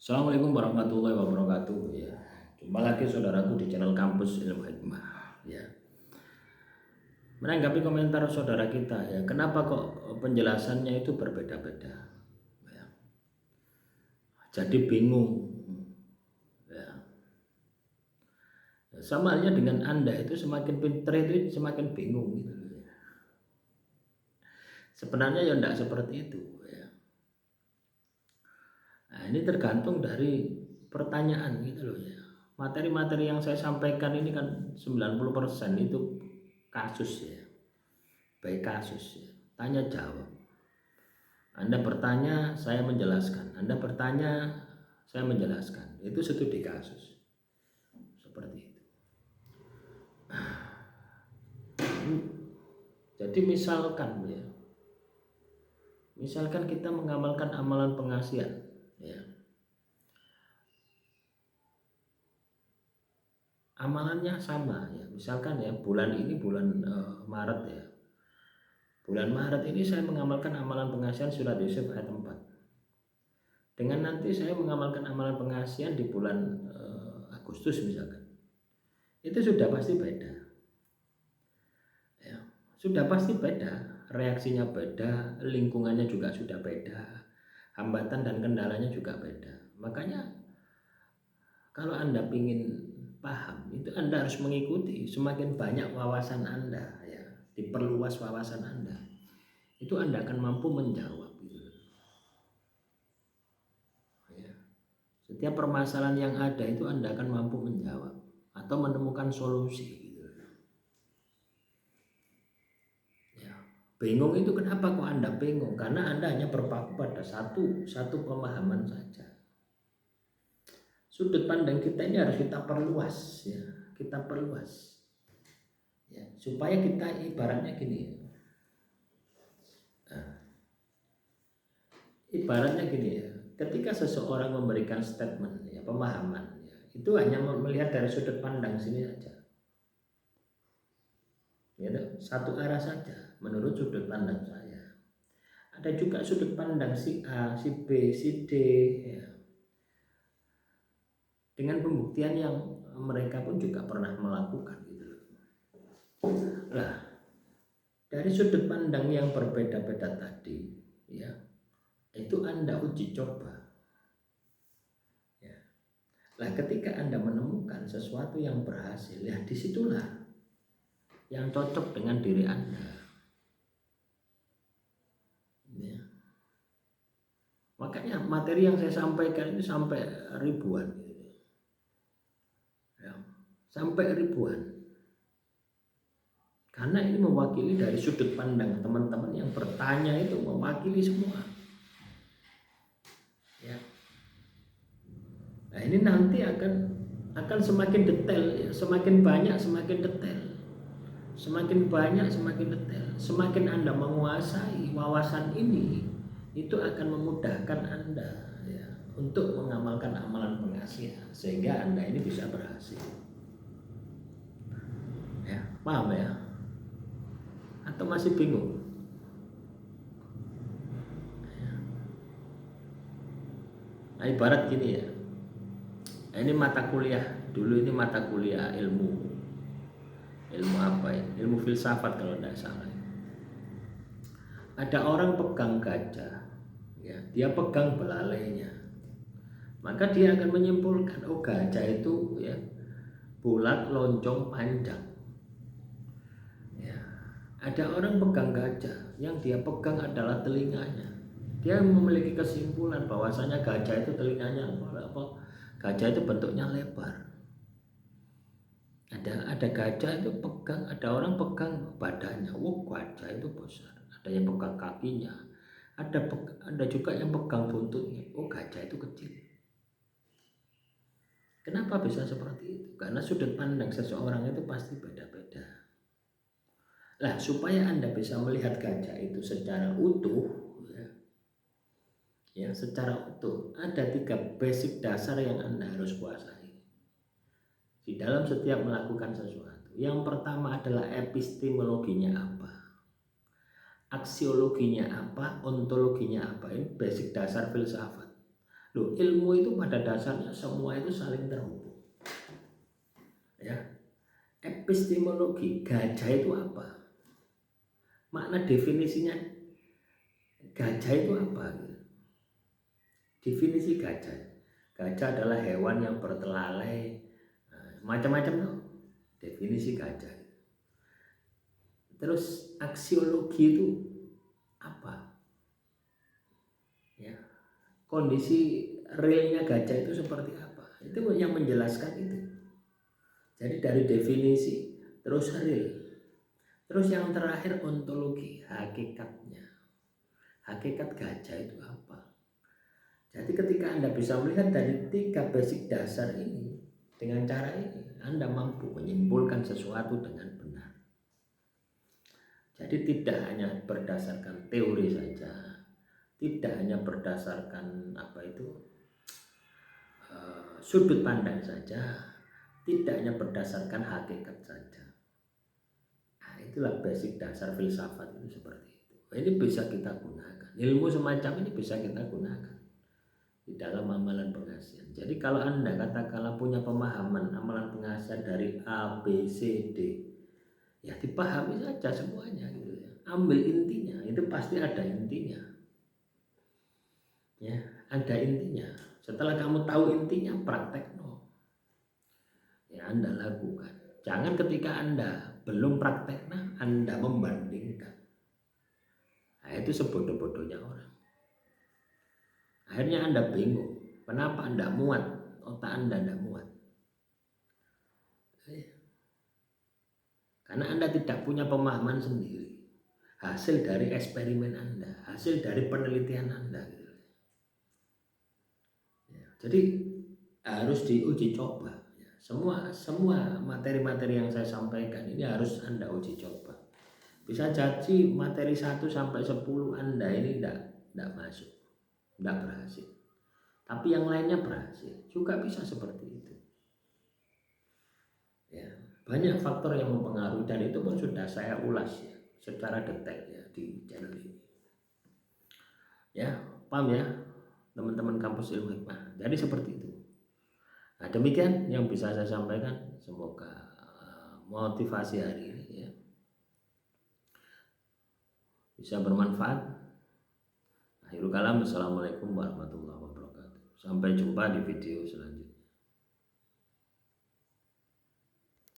Assalamualaikum warahmatullahi wabarakatuh ya. Jumpa lagi saudaraku di channel Kampus Ilmu Hikmah ya. Menanggapi komentar saudara kita ya, kenapa kok penjelasannya itu berbeda-beda ya. Jadi bingung ya. Sama halnya dengan Anda itu semakin pintar itu semakin bingung gitu ya. Sebenarnya ya tidak seperti itu ya. Nah, ini tergantung dari pertanyaan gitu loh ya. Materi-materi yang saya sampaikan ini kan 90% itu kasus ya, baik kasus ya, tanya jawab. Anda bertanya, saya menjelaskan. Anda bertanya, saya menjelaskan. Itu studi kasus seperti itu. Jadi misalkan kita mengamalkan amalan pengasihan ya, amalannya sama ya. Misalkan ya, bulan ini bulan Maret ya. Bulan Maret ini saya mengamalkan amalan pengasihan surat Yusuf ayat 4. Dengan nanti saya mengamalkan amalan pengasihan di bulan Agustus misalkan. Itu sudah pasti beda. Ya, sudah pasti beda. Reaksinya beda, lingkungannya juga sudah beda. Hambatan dan kendalanya juga beda. Makanya kalau Anda ingin paham, itu Anda harus mengikuti. Semakin banyak wawasan Anda ya, diperluas wawasan Anda, itu Anda akan mampu menjawab gitu. Ya. Setiap permasalahan yang ada itu Anda akan mampu menjawab atau menemukan solusi gitu. Ya. Bingung itu kenapa kok Anda bingung? Karena Anda hanya berpaku pada satu pemahaman saja. Sudut pandang kita ini harus kita perluas ya, kita perluas. Ya, supaya kita ibaratnya gini. Ibaratnya gini ya, ketika seseorang memberikan statement ya, pemahaman ya, itu hanya melihat dari sudut pandang sini saja. Ya, satu arah saja menurut sudut pandang saya. Ada juga sudut pandang si A, si B, si D ya. Dengan pembuktian yang mereka pun juga pernah melakukan gitu. Nah, dari sudut pandang yang berbeda-beda tadi ya, itu Anda uji coba. Ya. Nah, ketika Anda menemukan sesuatu yang berhasil, ya disitulah yang cocok dengan diri Anda. Ya. Makanya materi yang saya sampaikan ini sampai ribuan. Ya. Sampai ribuan. Karena ini mewakili dari sudut pandang teman-teman yang bertanya, itu mewakili semua. Ya. Nah, ini nanti akan semakin detail ya, semakin banyak semakin detail. Semakin banyak semakin detail. Semakin Anda menguasai wawasan ini, itu akan memudahkan Anda ya, untuk mengamalkan amalan pengasihan sehingga Anda ini bisa berhasil. Ya, paham ya? Atau masih bingung? Nah, ibarat gini ya. Ini mata kuliah, dulu ini mata kuliah ilmu apa ya? Ilmu filsafat kalau tidak salah. Ada orang pegang gajah, ya, dia pegang belalainya. Maka dia akan menyimpulkan, oh gajah itu ya bulat, lonjong, panjang. Ya. Ada orang pegang gajah, yang dia pegang adalah telinganya. Dia memiliki kesimpulan bahwasanya gajah itu telinganya gajah itu bentuknya lebar. Ada gajah itu pegang, ada orang pegang badannya, gajah itu besar. Ada yang pegang kakinya, ada juga yang pegang buntutnya, gajah itu kecil. Kenapa bisa seperti itu? Karena sudut pandang seseorang itu pasti beda-beda. Nah, supaya Anda bisa melihat gajah itu secara utuh, ya secara utuh, ada 3 basic dasar yang Anda harus kuasai di dalam setiap melakukan sesuatu. Yang pertama adalah epistemologinya apa, aksiologinya apa, ontologinya apa. Ini basic dasar filsafat. Loh, ilmu itu pada dasarnya semua itu saling terhubung. Ya. Epistemologi gajah itu apa? Makna definisinya gajah itu apa? Definisi gajah. Gajah adalah hewan yang bertelalai, macam-macam tuh definisi gajah. Terus aksiologi itu apa? Ya, kondisi realnya gajah itu seperti apa? Itu yang menjelaskan itu. Jadi dari definisi terus real, terus yang terakhir ontologi, hakikatnya. Hakikat gajah itu apa? Jadi ketika Anda bisa melihat dari 3 basic dasar ini, dengan cara ini Anda mampu menyimpulkan sesuatu dengan benar. Jadi tidak hanya berdasarkan teori saja, tidak hanya berdasarkan sudut pandang saja, tidak hanya berdasarkan hakikat saja. Nah, itulah basic dasar filsafat itu seperti itu. Ini bisa kita gunakan. Ilmu semacam ini bisa kita gunakan di dalam amalan pengasihan. Jadi kalau Anda katakanlah punya pemahaman amalan pengasihan dari A, B, C, D, ya dipahami saja semuanya gitu ya. Ambil intinya, itu pasti ada intinya. Ya, ada intinya. Setelah kamu tahu intinya, praktek no. Ya, Anda lakukan. Jangan ketika Anda belum praktek, Anda membandingkan. Nah, itu sebodoh-bodohnya orang. Akhirnya Anda bingung. Kenapa Anda muat? Otak Anda tidak muat. Karena Anda tidak punya pemahaman sendiri. Hasil dari eksperimen Anda, hasil dari penelitian Anda. Ya, jadi harus diuji coba. Ya, semua materi-materi yang saya sampaikan ini harus Anda uji coba. Bisa jadi materi 1 sampai 10 Anda ini tidak masuk, tidak berhasil. Tapi yang lainnya berhasil, juga bisa seperti itu. Ya, banyak faktor yang mempengaruhi dan itu pun sudah saya ulas ya secara detail ya di channel ini. Ya, paham ya teman-teman kampus ilmu hikmah. Jadi seperti itu. Nah, demikian yang bisa saya sampaikan. Semoga motivasi hari ini ya bisa bermanfaat. Akhirul kalam, assalamualaikum warahmatullahi wabarakatuh. Sampai jumpa di video selanjutnya.